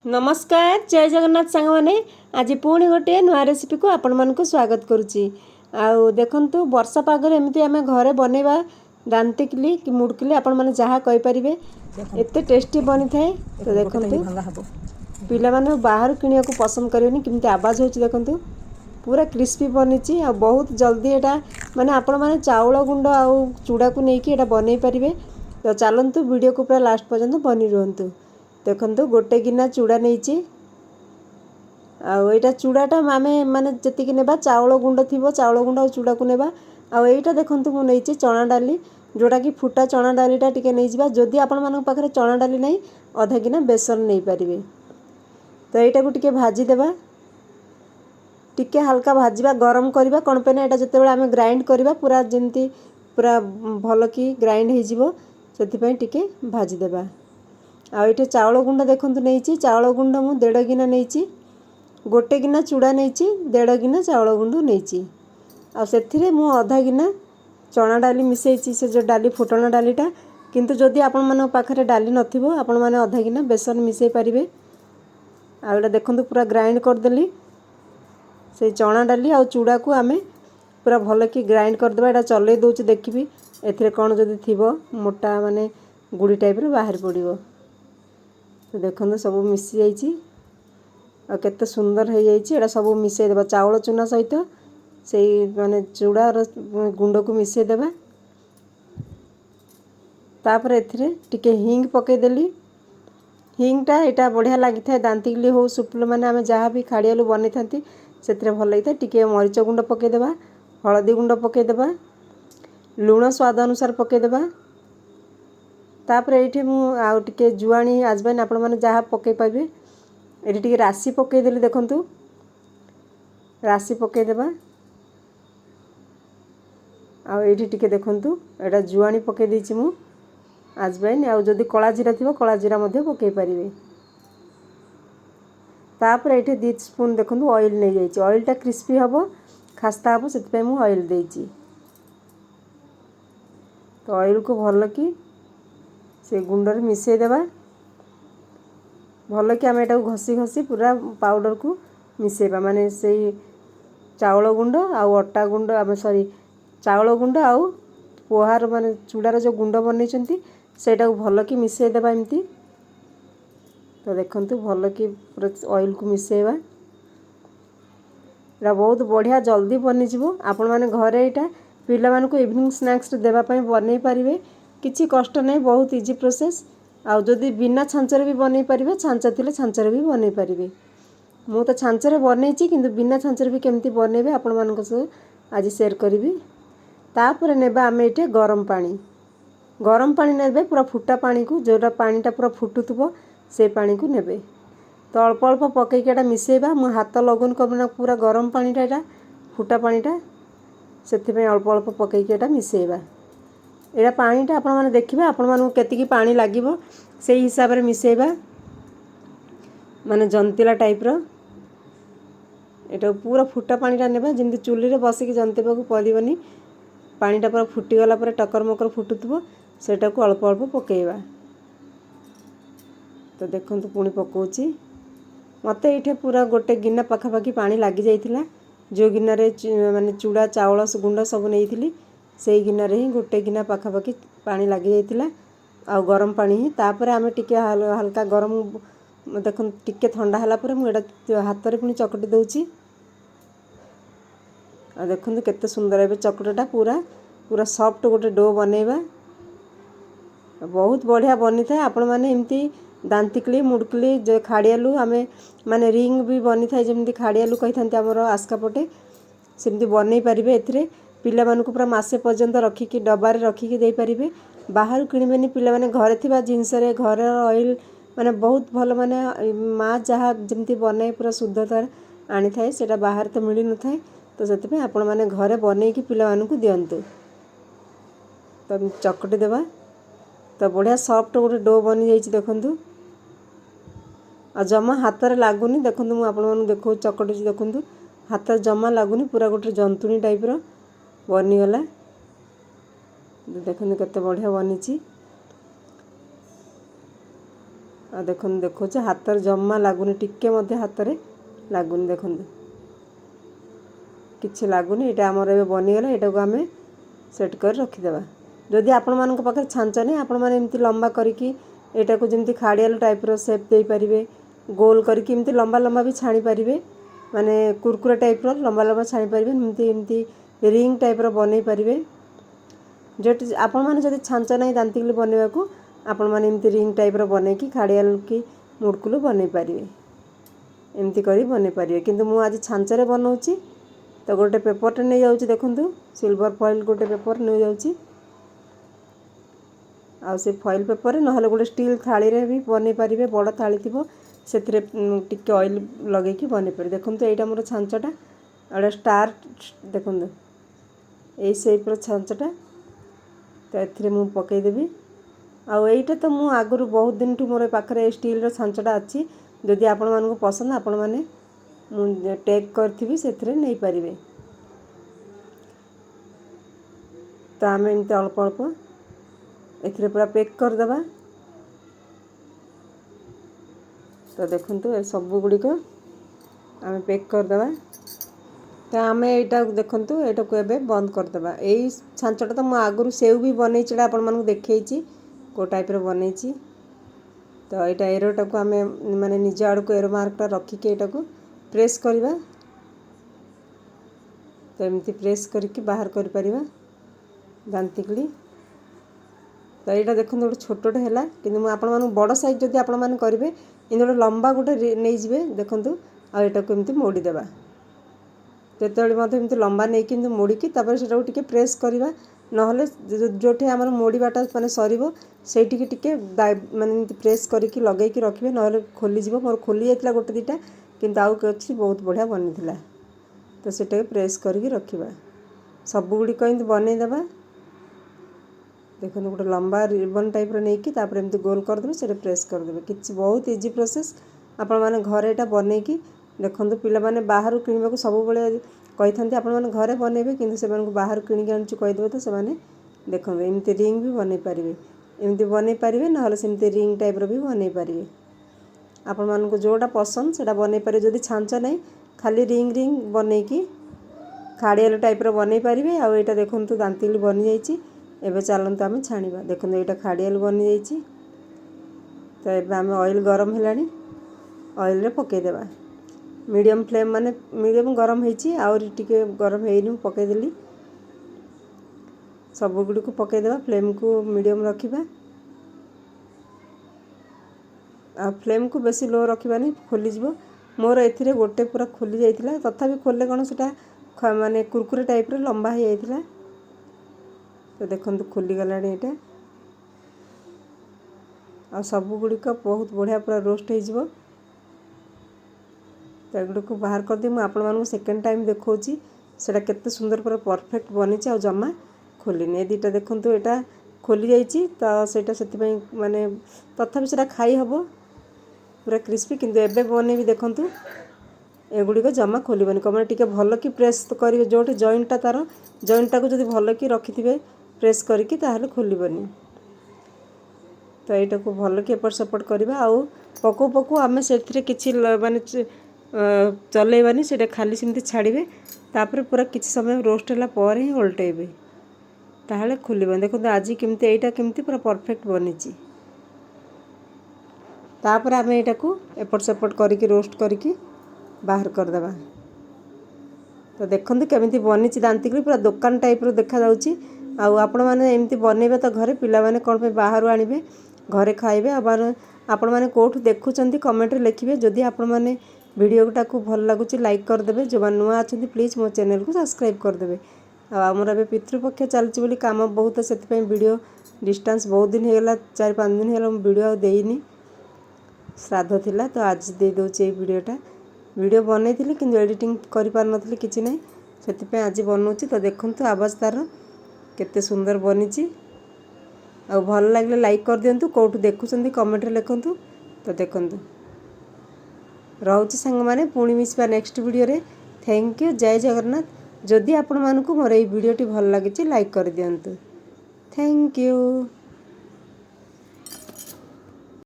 नमस्कार जय जगन्नाथ सांग मैंने आज पुणी गोटे नुआ रेसिपी को आपण मानक स्वागत करुच्ची। आउ देखंतु वर्षा पागर एमती आम घरे बनैबा दांतिकली कि मुड़किली आपण माने जहाँ कहि परिबे एते टेस्टी बनी थाए। तो देखंतु पिला माने बाहर किनिया को पसंद करियोनी किमती आवाज होची देखंतु पूरा क्रिस्पी बनीची आ बहुत जल्दी एटा माने आपण माने चाउल गुंड आ चूड़ा को नेकी एटा बनै परिबे। तो चलंतु वीडियो को पूरा लास्ट पर्यंत बनी रहंतु। देखंतु गोटे गिना चूड़ा नहींची आउ चूड़ाटा आमे माने जतिक नेबा चाउल गुंड थिबो चाउल गुंड आ चूड़ा को नेबा। आउ एटा देखंतु मु नहींची चना डाली जोटा कि फुटा चना डालीटा टिके नहीं जिबा। जदि आपण मानक पाखरे चना डाली नहीं आधा गिना बेसन नहीं पारिबे। तो एटा को टिके भाजी देबा टिके हल्का भाजीबा गरम करबा कोन पे ना एटा जते बेला आमे ग्राइंड करबा पूरा जेंती पूरा भलो की ग्राइंड हे जिवो सेति पई टिके भाजी देबा। आउ ये चाउल गुंड देखंतु नहीं चाउल गुंड मु 1.5 गिना नहीं गोटे गिना चूड़ा नहीं 1.5 गिना चाउल गुंड नहीं आ से मु आधा गिना चना डाली मिसई से जो डाली फुटण डालीटा किंतु जदि आपण मन पाखरे डाली नथिबो आपण माने आधा गिना बेसन मिसई पारिबे। आ एटा देखंतु पूरा ग्राइंड कर देली से चना डाली आ चूड़ा को आमे पूरा भल की ग्राइंड कर देबा। एटा चले दोच देखिबी एथिरे कोन जदि थिबो मोटा माने गुड़ी टाइप रो बाहर पड़िबो। तो देखो सब मिसी जाइए आ केते सुंदर हो जाइए। एटा सब मिसई देबा चाउल चूना सहित से माने चूड़ा गुंड को मिसई देबा। तापर एथिरे टिके हिंग पके देली हिंगटा एटा बढ़िया लागि थाए दांतिकली हो सुपल माने आमे जहाँ भी खाड़ियालु बनै थांती सेतरे भल लागि थाए। टिके मरीच गुंड पके देबा हळदी गुंड पके देबा लूण स्वाद अनुसार पके देबा। तापर ये आउ टिके जुआणी आजबाइन आपण माने जहाँ पके पाइबे ये टिके राशि पके देली देखंतु राशि पके देबा। आउ ये टिके देखंतु एटा जुआणी पके देछि मु आजबाइन आउ जदि कला जीरा थिबो कला जीरा मध्ये पके पारिबे। तापर ये 2 स्पून देखंतु ऑयल नै जाइछि ऑयलटा क्रिस्पी हबो खास्ता हबो सेति पे मु ऑयल देछि। तो ऑयल को भल की से गुंडर मिसई देबा भल कि आम एटा घसी घसी पूरा पाउडर को मिसेबा माने से चाउल गुंड आउ अटा गुंड आम सॉरी चाउल गुंड आउ पोहार माने चूड़ार जो गुंड बनै छंती सेटा को भल कि मिसई देबा एमती। तो देखंतु भल कि पूरा ऑयल को मिसेबा एटा बहुत बढ़िया जल्दी बनि जिवो। आपण माने घरे एटा पिला मान को इवनिंग स्नैक्स देबा पई बनै पारिबे किछि कष्ट नहीं बहुत इजी प्रोसेस। आउ जदि बिना छांचरे भी बनै पारिबे छांच थिले छांचरे भी बनै पारिबे। मु तो छांचरे बनैछि किंतु बिना छांचरे भी केमती बनेबे आपण मानक से आज शेयर करिवि। तापर नेबा आमे एटे गरम पानी नेबे पूरा फुटा पानी को जोरा पानीटा पूरा फुटुथबो से पानी को नेबे। तो अल्प अल्प पकई के एटा मिसेबा मु हाथ लगन करना पूरा गरम पानीटा एटा फुटा पानीटा सेति पे अल्प अल्प पकई के एटा मिसेबा। एटा पानीटा आपण माने देखिबे आपण मानू केतिकी पानी लागिबो सेही हिसाब रे मिसेबा माने जंतिला टाइप रो एटा पूरा फुटा पानीटा नेबा जेंति चुली रे बसिक जंतिबा को पड़िबनी। पानीटा पूरा फुटी गला पर टकर मकर फुटुथबो सेटा को अल्प अल्प पकेइबा। तो देखंतु पुणी पकोची मते एठे पूरा गोटे गिना पाखापाखी पानी लागी जाइथिला जो गिना रे माने चूड़ा चावल गुंड सब नेइथिली से गिना रे ही गोटे गिना पाखापाखी पानी लगी जाइथिला आ गरम पानी ही। तापर आमे टिके हल्का गरम देखन टिके ठंडा हला पर मु एटा हाथ रे पुनी चकटी दउची आ देखन केते सुंदर एबे चकटटा पूरा पूरा सॉफ्ट गोटे डो बनेबा बहुत बढ़िया बनी थाए। आपण माने एमती दांतिकली मुड़कली जे खाड़ियालु आमे माने रिंग भी बनी थाए जेमती खाड़ियालु कहि थांते हमर आस्का पटे सेमती बनै पारिबे। एथिरे पिला मानकु पूरा मासे पर्यंत रखिकी डब्बारे रखिकी दे पारिबे बाहर किणबेनी पिला माने घरे थिबा जिंस रे घर ऑयल माने बहुत भल माने माँ जहाँ जमती बनाए पूरा शुद्धता आनी थाए सेटा बाहर तो मिली न थाए। तो सेति पे आपण माने घरे बनै की पिला मानकु दियंतु। तो चकटी देबा तो बढ़िया सॉफ्ट गोटे डो बनी जाइछि देखंतु आ जमा हाथ रे लागुनी देखंतु मु आपण मानु देखौ चकटी देखंतु हाथ जमा लागुनी पूरा गोटे जंतुनी टाइप रो बनी गला। देखंतु केते बढ़िया बनीछि आ देखो देखो हाथ जमा लगुनि टिके मध्य हाथ में लगुनि देखो किसी लगुनि यहाँ आमर ए बनीगला यहाँ को आम सेट कर रखीदे जदि आपण मान पाखे छांच नहीं आपण मैंने एमती लंबा करके यहाँ को जमी खाड़ियाल टाइप्र सेप दे पारे गोल करके एमती लंबा लंबा भी छाणी पारे माने कुरकुरा टाइप्र लंबा लंबा छाणी पारे एमती एमती रिंग टाइप्र बन पारे जो आपण मैंने जब छांच नहीं दांतिकली बनवा को आपण मैंने एमती रिंग टाइप्र बन कि खाड़ियाल की मुड़कुलू बन पारे एमती कर बन पारे किंतु मु आज छांचरे बनाऊँगी तो गोटे पेपरटे नहीं जाऊँगी देखूँ सिल्वर फॉइल गोटे पेपर नहीं जाऊँगी आ से फॉइल पेपर ना गोटे स्टील थाली रे भी बन पारे बड़ थाली थी से टिके ऑयल लगे कि बन पारे देखो यहाँ मोर छांचटा गोटे स्टार देखो यही सेप्र छांचटा तो ये मुझे पकईदेवी आईटा तो मुझ आगुरी बहुत दिन ठू मोर पाखे स्टील छांचटा अच्छी जदि आपण मानू पसंद आपण मैंने टेक करी से नहीं पारे तो आम एमती अल्प अल्प एथिरे पूरा पैक करदे तो देखो सब गुड़िक आम पैक करदे तो आम यहाँ देखूँ यहाँ को एवं बंद करदे यही छांचटा तो मुझे आगुरी सेव भी बनई आपण मानक देखी को टाइप्र बनई तो यहाँ एरोटा को आम माने निज आड़ को एरो मार्कटा रखिके यहाँ को प्रेस करवा तो एमती प्रेस करके बाहर कर परिबा दांतिकली तो यहाँ देखो गोटे छोटे है कि आपण मानक बड़ साइज जदि आपण मैंने करेंगे इन गोटे लंबा गोटे नहीं जाए देखूँ आटा को एमती मोड़ीदेवा जो लंबा नहीं मोड़िकी से प्रेस करवा नहले जो आम मोड़ाटा माने सर से माने प्रेस करके लगे रखिए ना खोलीज मोर खोली जाता गोटे दीटा किंतु आउ कि बहुत बढ़िया बनी तो सेटा प्रेस करके रखा सब गुड़िक बनईदेवा देखो गोटे लंबा रिबन टाइप्र नहीं कि एमती गोल करदे से प्रेस करदे कि बहुत इजी प्रोसेस आपण मैंने घरे यहाँ बनईकी देखो पिला बाहर किणवा को सब कही था आपण मैंने घरे बनइबे किंतु से बाहर किणिक आनुचु कहीदेवे तो से देखो एमती रिंग भी बनई पारे एमती बनई पारे ना सेमती रिंग टाइप्र भी बनई पारे आपण मानक जोटा पसंद से बनई पारे जदि छांच नहीं खाली रिंग रिंग बनईकी खाड़ियाल टाइप्र बनई पारे आ यहाँ देखो दांतिकली बनी जाइए एवं चलते आम छाणा देखो यहाँ खाड़ियाल बनी जाइए तो ये आम ऑयल गरम है ऑयल रे पकईदेवा मीडियम फ्लेम माने मीडियम गरम होती आउरी टिके गरम है पकईदेली सब गुड़ी को पकईदेवा फ्लेम को मीडियम रखा आ फ्लेम को बेसी लो रखानी खोलीज मोर ए गोटे पूरा खोली जाइए तथापि खोले कौन से माने कुरकुरे टाइप्र लंबा हो जाता तो देखो खोलीगला यहाँ आ सब गुड़िक बहुत बढ़िया पूरा रोस्ट हो तो एगुड़ को बाहर कर दी मुझे सेकेंड टाइम देखी से केते सुंदर पूरा परफेक्ट बनी आ जमा खोलनी दीटा देखो यहाँ खोली जाइए तो सेटा से माने तथापि से खाई हम पूरा क्रिस्पी किंतु एबे बने भी देखो एगुड़िक जमा खोलबनी कम टे भल कि प्रेस करेंगे जो जॉइंटा तार जॉइंटा को जब भल कि रखिथे प्रेस करके ताहले खोलबनी तो यहाँ को भल कि एपट सेपट करवा आउ पकू पकू आम से कि माने चलैबानी से खाली सेमती छाड़े तापर पूरा किसी समय रोस्ट है ही उल्टेबे ताहले खोलबनी देखो आज केमती यहाँ केमती पूरा परफेक्ट बनी तापर आम यहाँ को एपट सेपट करके रोस्ट करके बाहर करदे तो देखो केमी बनी दांतिकली पूरा दुकान टाइप्र देखा जाउची आपण मैंने एमती बनइबे तो घरे पिला माने कौन पे बाहर आनिबे घरे खाइबे आपण मैंने कौटू देखुंत कमेंट लिखिए जदि आपण मैंने वीडियोटा को भल लगुच लाइक करदे जो मैंने नुआ अच्छा प्लीज़ मो चैनल को सब्सक्राइब करदे आमर ए पितृपक्ष चलती काम बहुत से वीडियो डिस्टेंस बहुत दिन होगा 4-5 दिन है वीडियो देनी श्राद्ध थिला तो आज दे दूचे वीडियोटा वीडियो बनई थी कि एडिटिंग कर पार नथली किछि नहीं से आज बनाऊँगी तो देखूँ आवाज तार केते सुंदर बनी आ भल लगे लाइक कर दिंतु कौटू देखुं कमेंट लिखुं तो देखूँ रोचे सांग मैंने पुणी मिसवा नेक्स्ट वीडियो रे थैंक यू जय जगन्नाथ जदि आपण मानकु मोर ये वीडियोटी भल लगी लाइक कर दिंतु थैंक यू।